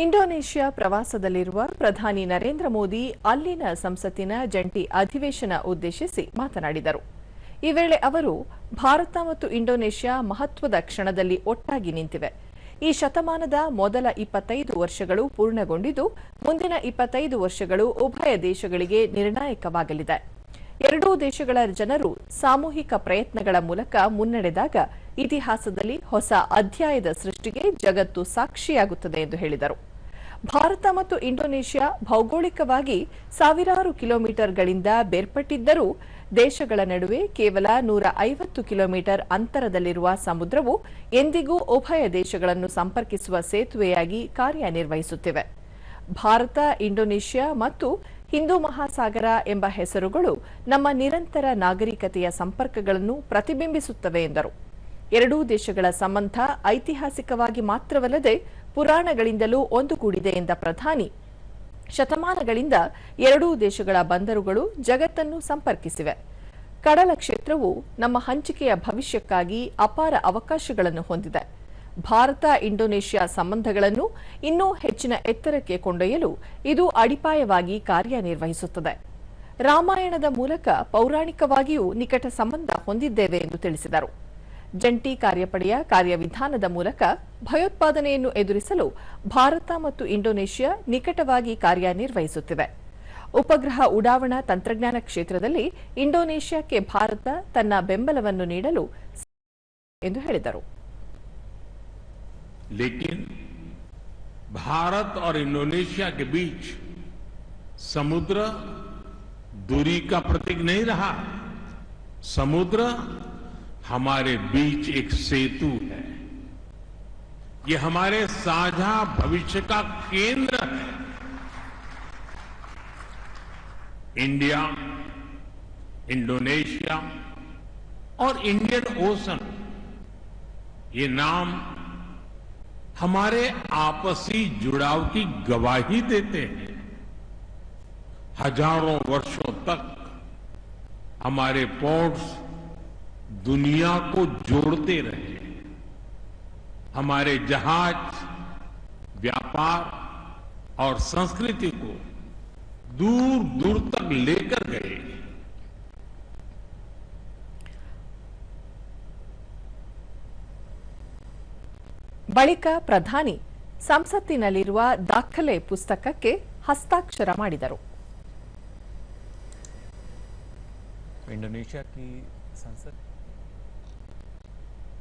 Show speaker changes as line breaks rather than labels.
Indonesia ಪ್ರವಾಸದಲ್ಲಿರುವ ಪ್ರಧಾನಿ ನರೇಂದ್ರ ಮೋದಿ ಅಲ್ಲಿನ ಸಂಸತ್ತಿನ ಜಂಟಿ ಅಧಿವೇಶನ ಉದ್ದೇಶಿಸಿ ಮಾತನಾಡಿದರು. ಈ ವೇಳೆ ಅವರು ಭಾರತ ಮತ್ತು ಇಂಡೋನೇಷ್ಯಾ ಮಹತ್ವದ ಕ್ಷಣದಲ್ಲಿ ಒಟ್ಟಾಗಿ ನಿಂತಿವೆ. ಈ ಶತಮಾನದ ಮೊದಲ 25 ವರ್ಷಗಳು ಪೂರ್ಣಗೊಂಡಿದ್ದು ಮುಂದಿನ 25 ವರ್ಷಗಳು ಉಭಯ ದೇಶಗಳಿಗೆ ನಿರ್ಣಾಯಕವಾಗಲಿದೆ. ಎರಡೂ ದೇಶಗಳ ಜನರು ಸಾಮೂಹಿಕ ಪ್ರಯತ್ನಗಳ ಮೂಲಕ ಮುನ್ನಡೆದಾಗ ಇತಿಹಾಸದಲ್ಲಿ ಹೊಸ ಅಧ್ಯಾಯದ ಸೃಷ್ಟಿಗೆ ಜಗತ್ತು ಸಾಕ್ಷಿಯಾಗುತ್ತದೆ ಎಂದು ಹೇಳಿದರು. ಭಾರತ ಮತ್ತು ಇಂಡೋನೇಷ್ಯಾ ಭೌಗೋಳಿಕವಾಗಿ ಸಾವಿರಾರು ಕಿಲೋಮೀಟರ್ಗಳಿಂದ ಬೇರ್ಪಟ್ಟಿದ್ದರೂ ದೇಶಗಳ ನಡುವೆ ಕೇವಲ 150 ಕಿಲೋಮೀಟರ್ ಅಂತರದಲ್ಲಿರುವ ಸಮುದ್ರವು ಎಂದಿಗೂ ಉಭಯ ದೇಶಗಳನ್ನು ಸಂಪರ್ಕಿಸುವ ಸೇತುವೆಯಾಗಿ ಕಾರ್ಯನಿರ್ವಹಿಸುತ್ತಿವೆ. ಭಾರತ, ಇಂಡೋನೇಷ್ಯಾ ಮತ್ತು ಹಿಂದೂ ಮಹಾಸಾಗರ ಎಂಬ ಹೆಸರುಗಳು ನಮ್ಮ ನಿರಂತರ ನಾಗರಿಕತೆಯ ಸಂಪರ್ಕಗಳನ್ನು ಪ್ರತಿಬಿಂಬಿಸುತ್ತವೆ ಎಂದರು. ಎರಡೂ ದೇಶಗಳ ಸಂಬಂಧ ಐತಿಹಾಸಿಕವಾಗಿ ಮಾತ್ರವಲ್ಲದೆ ಪುರಾಣಗಳಿಂದಲೂ ಒಂದುಗೂಡಿದೆ ಎಂದ ಪ್ರಧಾನಿ, ಶತಮಾನಗಳಿಂದ ಎರಡೂ ದೇಶಗಳ ಬಂದರುಗಳು ಜಗತ್ತನ್ನು ಸಂಪರ್ಕಿಸಿವೆ. ಕಡಲ ಕ್ಷೇತ್ರವು ನಮ್ಮ ಹಂಚಿಕೆಯ ಭವಿಷ್ಯಕ್ಕಾಗಿ ಅಪಾರ ಅವಕಾಶಗಳನ್ನು ಹೊಂದಿದೆ. ಭಾರತ ಇಂಡೋನೇಷ್ಯಾ ಸಂಬಂಧಗಳನ್ನು ಇನ್ನೂ ಹೆಚ್ಚಿನ ಎತ್ತರಕ್ಕೆ ಕೊಂಡೊಯ್ಯಲು ಇದು ಅಡಿಪಾಯವಾಗಿ ಕಾರ್ಯನಿರ್ವಹಿಸುತ್ತದೆ. ರಾಮಾಯಣದ ಮೂಲಕ ಪೌರಾಣಿಕವಾಗಿಯೂ ನಿಕಟ ಸಂಬಂಧ ಹೊಂದಿದ್ದೇವೆ ಎಂದು ತಿಳಿಸಿದರು. ಜಂಟಿ ಕಾರ್ಯಪಡೆಯ ಕಾರ್ಯವಿಧಾನದ ಮೂಲಕ ಭಯೋತ್ಪಾದನೆಯನ್ನು ಎದುರಿಸಲು ಭಾರತ ಮತ್ತು ಇಂಡೋನೇಷ್ಯಾ ನಿಕಟವಾಗಿ ಕಾರ್ಯನಿರ್ವಹಿಸುತ್ತಿವೆ. ಉಪಗ್ರಹ ಉಡಾವಣಾ ತಂತ್ರಜ್ಞಾನ ಕ್ಷೇತ್ರದಲ್ಲಿ ಇಂಡೋನೇಷ್ಯಾಕ್ಕೆ ಭಾರತ ತನ್ನ ಬೆಂಬಲವನ್ನು ನೀಡಲು ಎಂದು ಹೇಳಿದರು.
लेकिन भारत और इंडोनेशिया के बीच समुद्र दूरी का प्रतीक नहीं रहा. समुद्र हमारे बीच एक सेतु है. ये हमारे साझा भविष्य का केंद्र है. इंडिया, इंडोनेशिया और इंडियन ओशन, ये नाम हमारे आपसी जुड़ाव की गवाही देते हैं. हजारों वर्षों तक हमारे पोर्ट्स दुनिया को जोड़ते रहे. हमारे जहाज व्यापार और संस्कृति को दूर दूर तक लेकर गए.
ಬಳಿಕ ಪ್ರಧಾನಿ ಸಂಸತ್ತಿನಲ್ಲಿರುವ ದಾಖಲೆ ಪುಸ್ತಕಕ್ಕೆ ಹಸ್ತಾಕ್ಷರ ಮಾಡಿದರು.
इंडोनेशिया की संसद